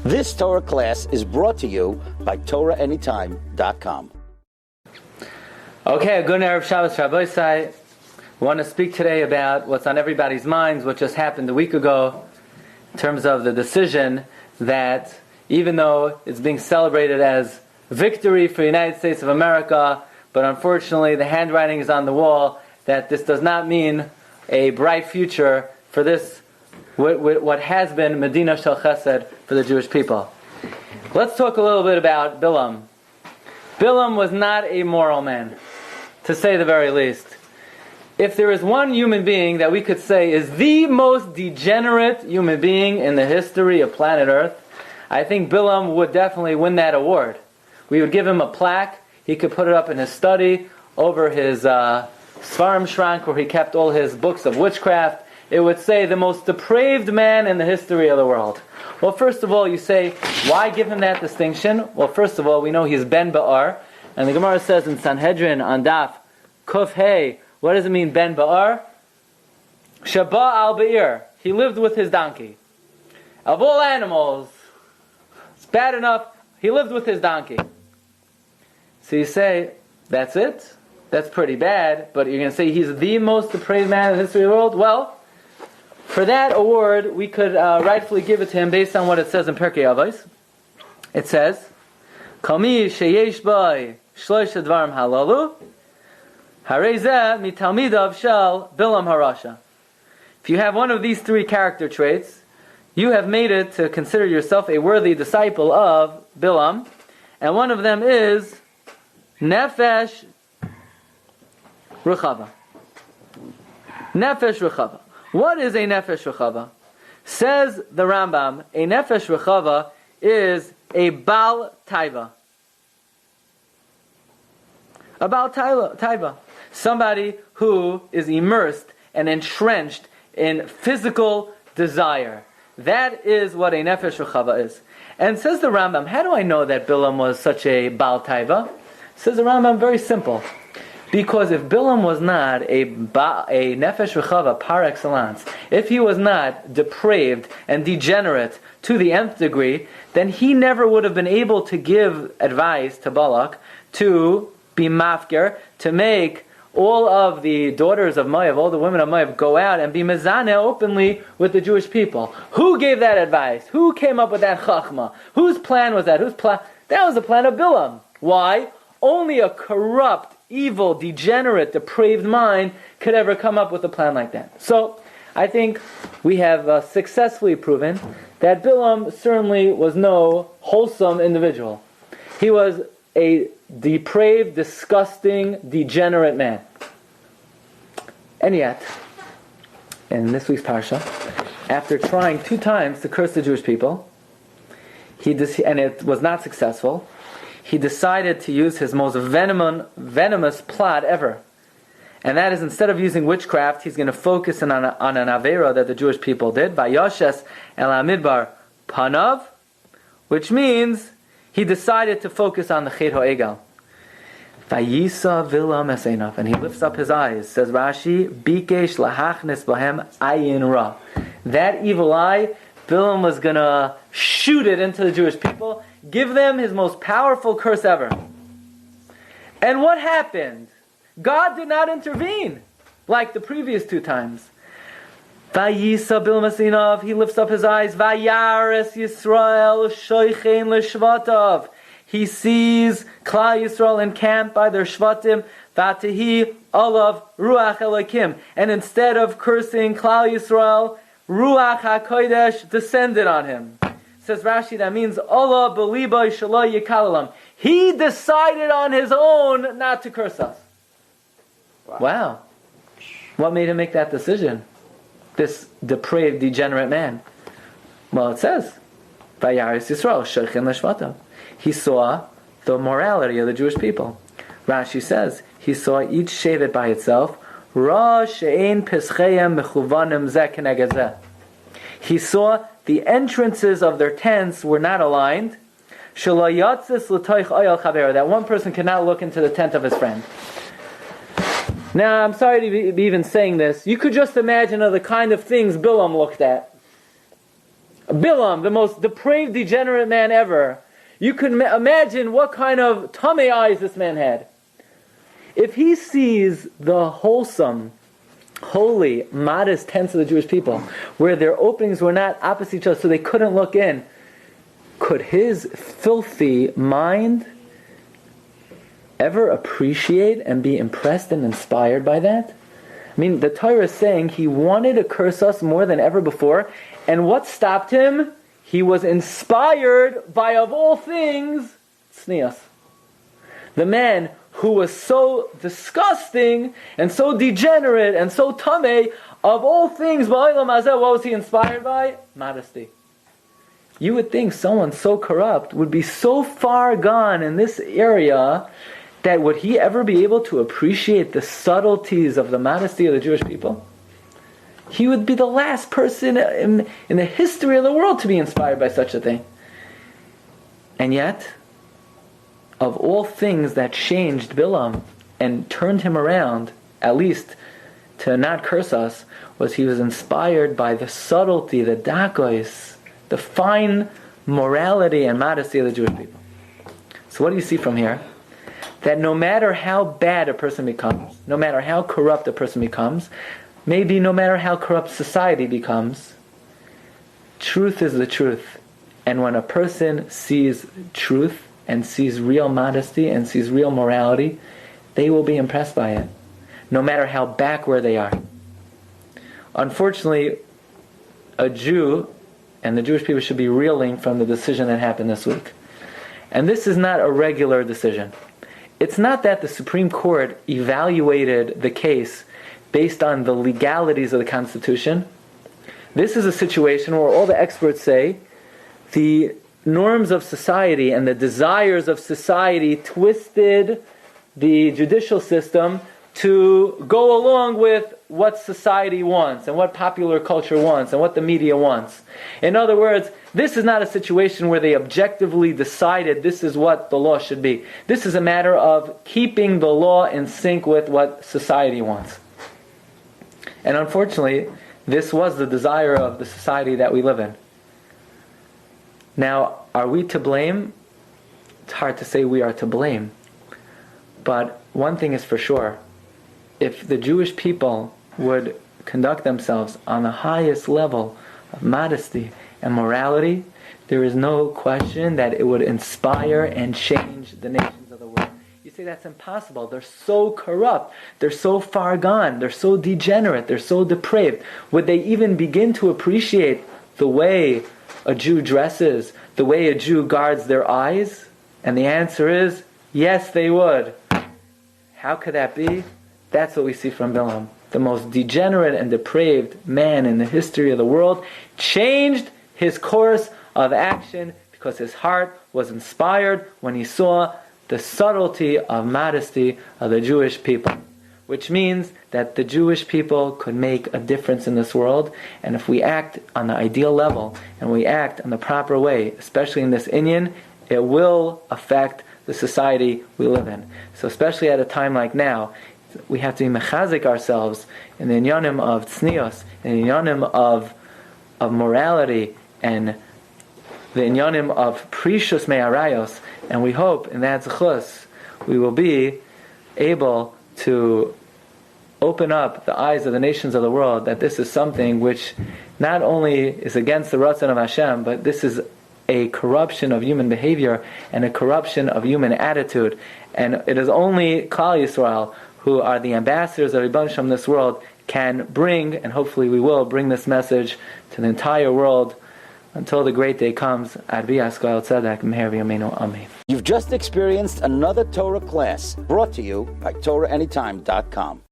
This Torah class is brought to you by TorahAnytime.com. Okay, good Erev Shabbos, Rabbi. We want to speak today about what's on everybody's minds, what just happened a week ago, in terms of the decision that even though it's being celebrated as victory for the United States of America, but unfortunately the handwriting is on the wall that this does not mean a bright future for this, what has been Medina Shel Chesed for the Jewish people. Let's talk a little bit about Bilaam. Bilaam was not a moral man, to say the very least. If there is one human being that we could say is the most degenerate human being in the history of planet Earth, I think Bilaam would definitely win that award. We would give him a plaque. He could put it up in his study, over his Svarim Shrank, where he kept all his books of witchcraft. It would say the most depraved man in the history of the world. Well, first of all, you say, why give him that distinction? Well, first of all, we know he's Ben Ba'ar, and the Gemara says in Sanhedrin on Daf Kuf Hey, what does it mean, Ben Ba'ar? Shaba al Ba'ir. He lived with his donkey. Of all animals, it's bad enough, he lived with his donkey. So you say, that's it? That's pretty bad, but you're going to say he's the most depraved man in the history of the world? Well, for that award, we could rightfully give it to him based on what it says in Pirkei Avos. It says, Kami sheyesh bai shlosh dvarim halalu, harei zeh mitalmidav shel Bilaam harasha. If you have one of these three character traits, you have made it to consider yourself a worthy disciple of Bilaam, and one of them is nefesh rechava. Nefesh rechava. What is a nefesh rechava? Says the Rambam, a nefesh rechava is a bal taiva. A bal taiva. Somebody who is immersed and entrenched in physical desire. That is what a nefesh rechava is. And says the Rambam, how do I know that Bilaam was such a bal taiva? Says the Rambam, very simple. Because if Bilaam was not a nefesh rechava par excellence, if he was not depraved and degenerate to the nth degree, then he never would have been able to give advice to Balak to be mafker, to make all of the daughters of Moab, all the women of Moab, go out and be mezaneh openly with the Jewish people. Who gave that advice? Who came up with that chachma? Whose plan was that? That was the plan of Bilaam. Why? Only a corrupt, evil, degenerate, depraved mind could ever come up with a plan like that. So, I think we have successfully proven that Bilaam certainly was no wholesome individual. He was a depraved, disgusting, degenerate man. And yet, in this week's Parsha, after trying 2 times to curse the Jewish people, and it was not successful, he decided to use his most venomous plot ever. And that is, instead of using witchcraft, he's going to focus on an avera that the Jewish people did, Vayoshes el hamidbar panav, which means he decided to focus on the chet ha'egel. Vayisa Bilaam es einav, and he lifts up his eyes. Says Rashi, Bikesh lahachnis bahem ayin ra. That evil eye, Bilaam was going to shoot it into the Jewish people, give them his most powerful curse ever. And what happened? God did not intervene like the previous 2 times. Vayisa Bilaam es einav, he lifts up his eyes. Vayares Yisrael shoichein l'shvatav. He sees Klal Yisrael encamped by their shvatim. Vatehi olav ruach Elokim. And instead of cursing Klal Yisrael, Ruach HaKodesh descended on him. Says Rashi, that means Allah beliba shalom yikalalam. He decided on his own not to curse us. Wow. What made him make that decision? This depraved, degenerate man. Well, it says, Vayaris Yisrael shochin l'shvatam. He saw the morality of the Jewish people. Rashi says, he saw each shevet by itself. He saw the entrances of their tents were not aligned. That one person cannot look into the tent of his friend. Now, I'm sorry to be even saying this. You could just imagine the kind of things Bilaam looked at. Bilaam, the most depraved, degenerate man ever, you can imagine what kind of tamei eyes this man had. If he sees the wholesome, holy, modest tents of the Jewish people, where their openings were not opposite each other so they couldn't look in, could his filthy mind ever appreciate and be impressed and inspired by that? I mean, the Torah is saying he wanted to curse us more than ever before, and what stopped him? He was inspired by, of all things, tznius. The man who was so disgusting and so degenerate and so tamei, of all things, what was he inspired by? Modesty. You would think someone so corrupt would be so far gone in this area that would he ever be able to appreciate the subtleties of the modesty of the Jewish people? He would be the last person in the history of the world to be inspired by such a thing. And yet, of all things that changed Bilaam and turned him around, at least to not curse us, was he was inspired by the subtlety, the dakos, the fine morality and modesty of the Jewish people. So what do you see from here? That no matter how bad a person becomes, no matter how corrupt a person becomes, maybe no matter how corrupt society becomes, truth is the truth. And when a person sees truth and sees real modesty and sees real morality, they will be impressed by it, no matter how backward they are. Unfortunately, a Jew and the Jewish people should be reeling from the decision that happened this week. And this is not a regular decision. It's not that the Supreme Court evaluated the case based on the legalities of the Constitution. This is a situation where all the experts say the norms of society and the desires of society twisted the judicial system to go along with what society wants and what popular culture wants and what the media wants. In other words, this is not a situation where they objectively decided this is what the law should be. This is a matter of keeping the law in sync with what society wants. And unfortunately, this was the desire of the society that we live in. Now, are we to blame? It's hard to say we are to blame. But one thing is for sure. If the Jewish people would conduct themselves on the highest level of modesty and morality, there is no question that it would inspire and change the nations of the world. You say that's impossible. They're so corrupt. They're so far gone. They're so degenerate. They're so depraved. Would they even begin to appreciate the way a Jew dresses, the way a Jew guards their eyes? And the answer is, yes, they would. How could that be? That's what we see from Bilaam. The most degenerate and depraved man in the history of the world changed his course of action because his heart was inspired when he saw the subtlety of modesty of the Jewish people. Which means that the Jewish people could make a difference in this world, and if we act on the ideal level, and we act in the proper way, especially in this inyan, it will affect the society we live in. So especially at a time like now, we have to be mechazik ourselves in the inyanim of tznius, in the inyanim of morality, and the inyanim of precious me'arayos, and we hope in that zechus we will be able to open up the eyes of the nations of the world that this is something which not only is against the ratzon of Hashem, but this is a corruption of human behavior and a corruption of human attitude. And it is only Klal Yisrael, who are the ambassadors of Rebbeinu Shalom in this world, can bring, and hopefully we will, bring this message to the entire world until the great day comes. Ad v'yaskal tzedek meher v'yameinu amen. You've just experienced another Torah class brought to you by TorahAnytime.com.